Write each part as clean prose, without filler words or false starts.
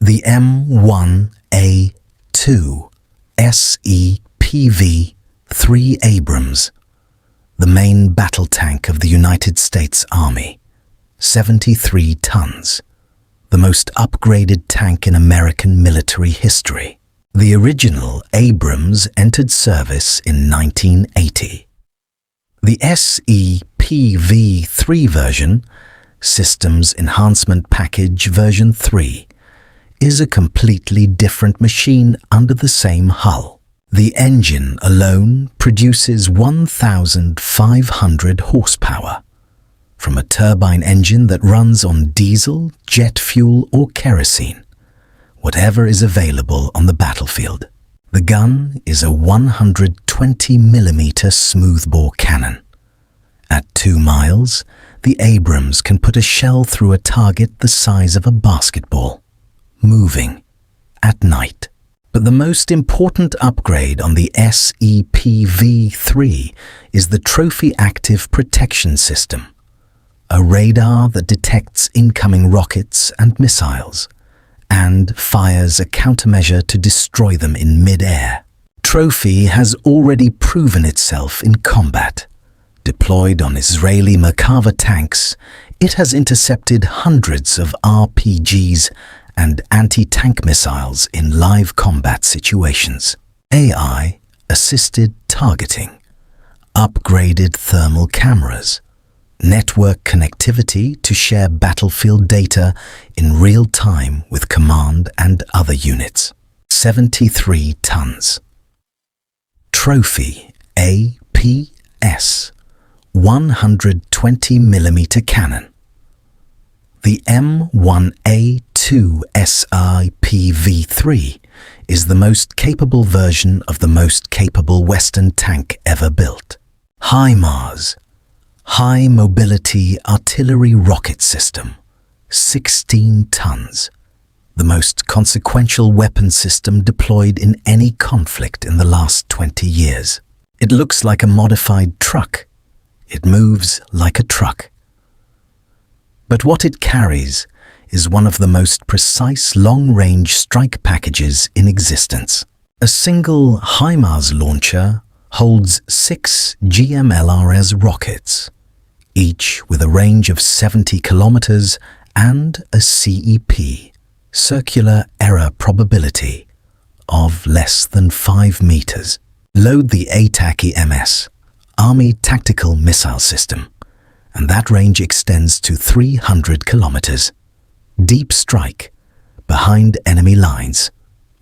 The M1A2 SEPV-3 Abrams, the main battle tank of the United States Army, 73 tons, the most upgraded tank in American military history. The original Abrams entered service in 1980. The SEPV-3 version, Systems Enhancement Package version 3, is a completely different machine under the same hull. The engine alone produces 1,500 horsepower, from a turbine engine that runs on diesel, jet fuel or kerosene, whatever is available on the battlefield. The gun is a 120mm smoothbore cannon. At 2 miles, the Abrams can put a shell through a target the size of a basketball, moving at night. But the most important upgrade on the SEPV-3 is the Trophy Active Protection System, a radar that detects incoming rockets and missiles and fires a countermeasure to destroy them in mid-air. Trophy has already proven itself in combat. Deployed on Israeli Merkava tanks, it has intercepted hundreds of RPGs and anti-tank missiles in live combat situations. AI-assisted targeting, upgraded thermal cameras, network connectivity to share battlefield data in real time with command and other units. 73 tons. Trophy APS 120mm cannon. The M1A2 SIPV-3 is the most capable version of the most capable Western tank ever built. HIMARS, High Mobility Artillery Rocket System, 16 tons, the most consequential weapon system deployed in any conflict in the last 20 years. It looks like a modified truck. It moves like a truck. But what it carries is one of the most precise long-range strike packages in existence. A single HIMARS launcher holds 6 GMLRS rockets, each with a range of 70 kilometers and a CEP, circular error probability, of less than 5 meters. Load the ATACMS, Army Tactical Missile System, and that range extends to 300 kilometers. Deep strike, behind enemy lines,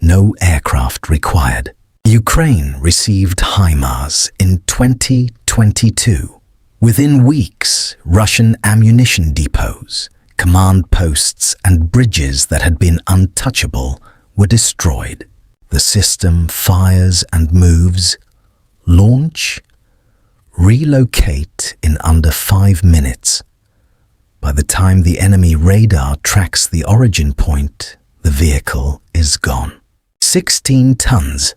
no aircraft required. Ukraine received HIMARS in 2022. Within weeks, Russian ammunition depots, command posts and bridges that had been untouchable were destroyed. The system fires and moves, launch, relocate in under 5 minutes. By the time the enemy radar tracks the origin point, the vehicle is gone. 16 tons.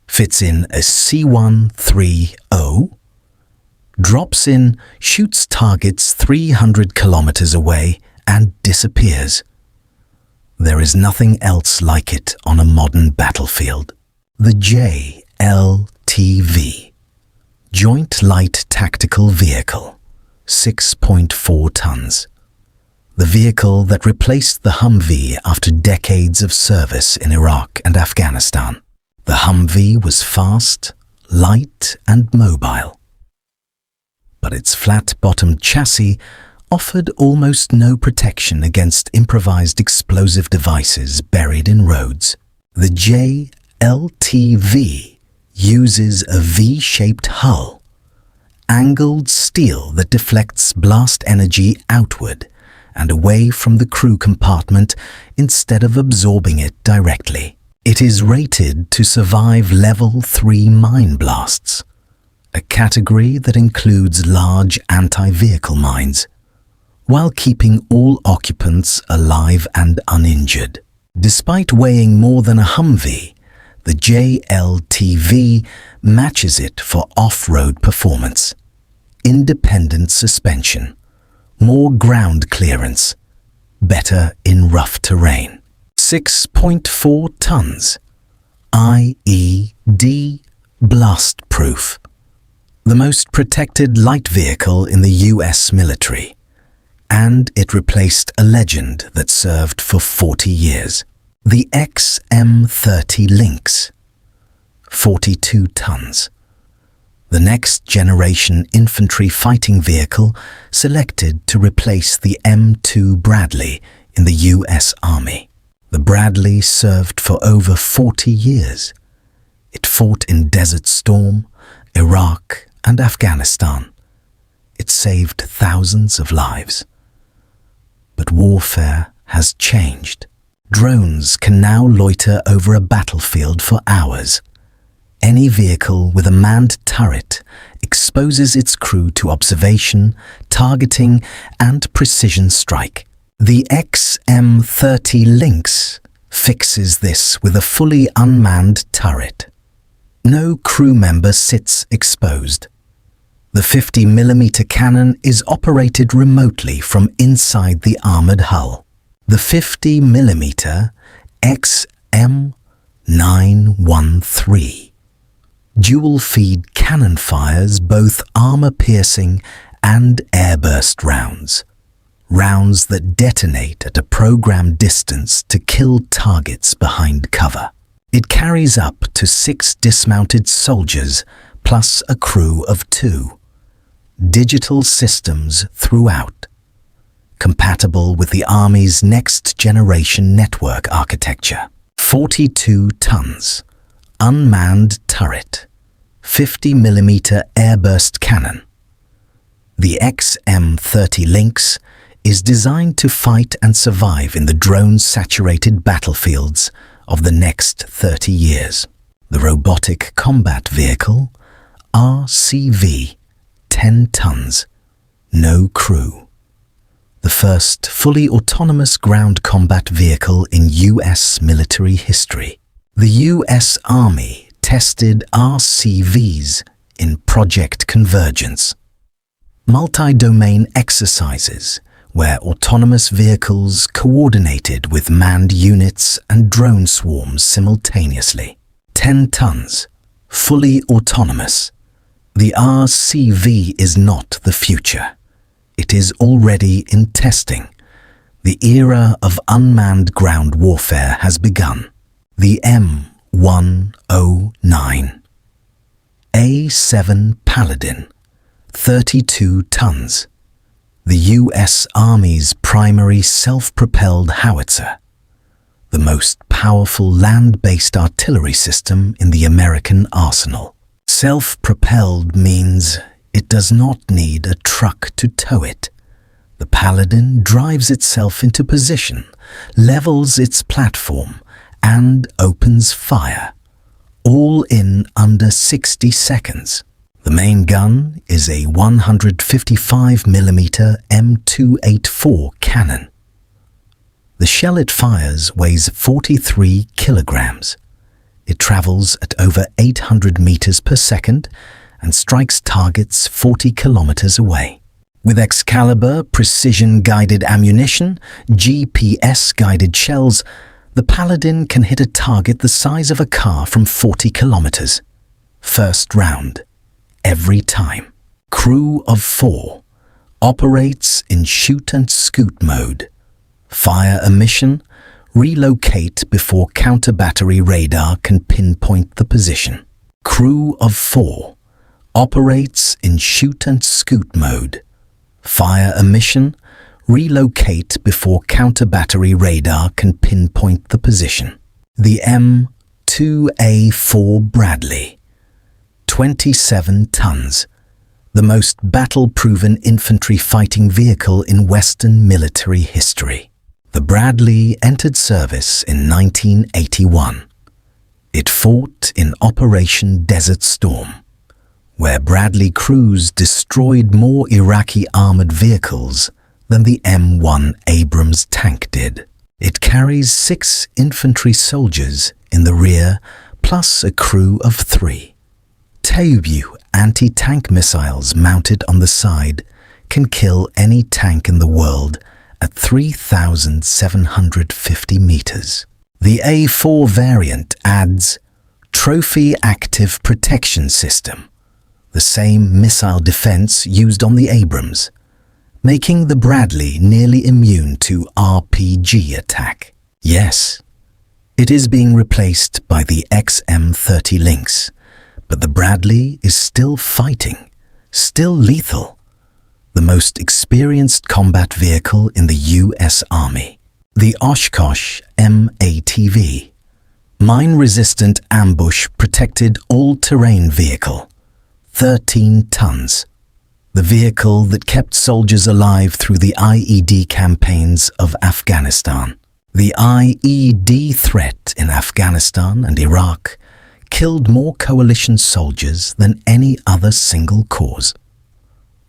Fits in a C-130, drops in, shoots targets 300 kilometers away and disappears. There is nothing else like it on a modern battlefield. The JLTV, Joint Light Tactical Vehicle, 6.4 tons. The vehicle that replaced the Humvee after decades of service in Iraq and Afghanistan. The Humvee was fast, light and mobile. But its flat-bottomed chassis offered almost no protection against improvised explosive devices buried in roads. The JLTV uses a V-shaped hull, angled steel that deflects blast energy outward and away from the crew compartment instead of absorbing it directly. It is rated to survive Level 3 mine blasts, a category that includes large anti-vehicle mines, while keeping all occupants alive and uninjured. Despite weighing more than a Humvee, the JLTV matches it for off-road performance, independent suspension, more ground clearance, better in rough terrain. 6.4 tons, IED blast-proof. The most protected light vehicle in the US military, and it replaced a legend that served for 40 years. The XM-30 Lynx, 42 tons. The next generation infantry fighting vehicle selected to replace the M2 Bradley in the US Army. The Bradley served for over 40 years. It fought in Desert Storm, Iraq, and Afghanistan. It saved thousands of lives. But warfare has changed. Drones can now loiter over a battlefield for hours. Any vehicle with a manned turret exposes its crew to observation, targeting, and precision strike. The XM-30 Lynx fixes this with a fully unmanned turret. No crew member sits exposed. The 50mm cannon is operated remotely from inside the armored hull. The 50mm XM-913 dual-feed cannon fires both armor-piercing and airburst rounds. Rounds that detonate at a programmed distance to kill targets behind cover. It carries up to 6 dismounted soldiers plus a crew of 2. Digital systems throughout. Compatible with the Army's next-generation network architecture. 42 tons. Unmanned turret. 50mm airburst cannon. The XM-30 Lynx is designed to fight and survive in the drone-saturated battlefields of the next 30 years. The Robotic Combat Vehicle, RCV, 10 tons, no crew. The first fully autonomous ground combat vehicle in US military history. The US Army tested RCVs in Project Convergence. Multi-domain exercises where autonomous vehicles coordinated with manned units and drone swarms simultaneously. 10 tons, fully autonomous. The RCV is not the future. It is already in testing. The era of unmanned ground warfare has begun. The M109 A7 Paladin, 32 tons. The US Army's primary self-propelled howitzer, the most powerful land-based artillery system in the American arsenal. Self-propelled means it does not need a truck to tow it. The Paladin drives itself into position, levels its platform, and opens fire, all in under 60 seconds. The main gun is a 155mm M284 cannon. The shell it fires weighs 43 kilograms. It travels at over 800 meters per second and strikes targets 40 kilometers away. With Excalibur precision-guided ammunition, GPS-guided shells, the Paladin can hit a target the size of a car from 40 kilometers. First round. Every time. Crew of 4. Operates in shoot and scoot mode. Fire a mission. Relocate before counter-battery radar can pinpoint the position. Crew of 4. Operates in shoot and scoot mode. Fire a mission. Relocate before counter-battery radar can pinpoint the position. The M2A4 Bradley, 27 tons, the most battle-proven infantry fighting vehicle in Western military history. The Bradley entered service in 1981. It fought in Operation Desert Storm, where Bradley crews destroyed more Iraqi armored vehicles than the M1 Abrams tank did. It carries 6 infantry soldiers in the rear, plus a crew of 3. Teibu anti-tank missiles mounted on the side can kill any tank in the world at 3,750 meters. The A4 variant adds Trophy Active Protection System, the same missile defense used on the Abrams, making the Bradley nearly immune to RPG attack. Yes, it is being replaced by the XM30 Lynx, but the Bradley is still fighting, still lethal, the most experienced combat vehicle in the US Army. The Oshkosh MATV, mine-resistant ambush-protected all-terrain vehicle, 13 tons. The vehicle that kept soldiers alive through the IED campaigns of Afghanistan. The IED threat in Afghanistan and Iraq killed more coalition soldiers than any other single cause.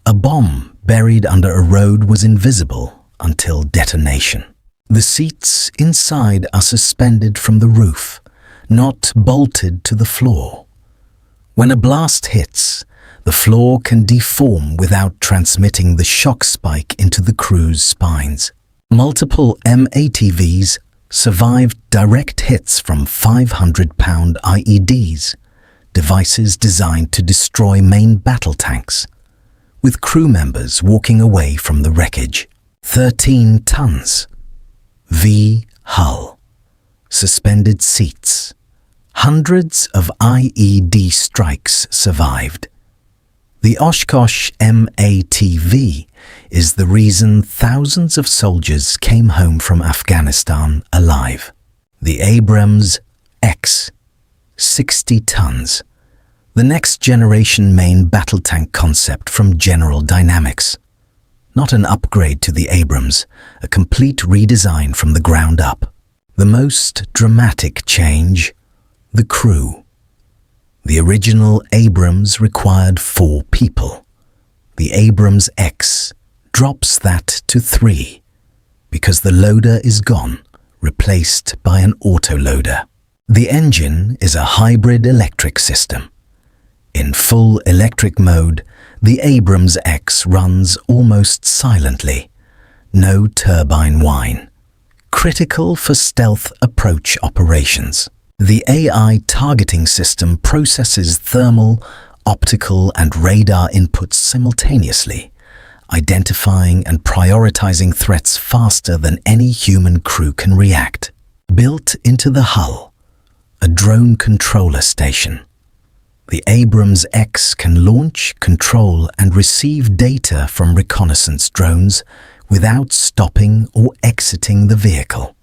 A bomb buried under a road was invisible until detonation. The seats inside are suspended from the roof, not bolted to the floor. When a blast hits, the floor can deform without transmitting the shock spike into the crew's spines. Multiple MATVs survived direct hits from 500-pound IEDs, devices designed to destroy main battle tanks, with crew members walking away from the wreckage. 13 tons. V hull. Suspended seats. Hundreds of IED strikes survived. The Oshkosh MATV is the reason thousands of soldiers came home from Afghanistan alive. The Abrams X, 60 tons. The next generation main battle tank concept from General Dynamics. Not an upgrade to the Abrams, a complete redesign from the ground up. The most dramatic change, the crew. The original Abrams required 4 people. The Abrams X drops that to 3 because the loader is gone, replaced by an autoloader. The engine is a hybrid electric system. In full electric mode, the Abrams X runs almost silently. No turbine whine. Critical for stealth approach operations. The AI targeting system processes thermal, optical, and radar inputs simultaneously, identifying and prioritizing threats faster than any human crew can react. Built into the hull, a drone controller station. The Abrams X can launch, control, and receive data from reconnaissance drones without stopping or exiting the vehicle.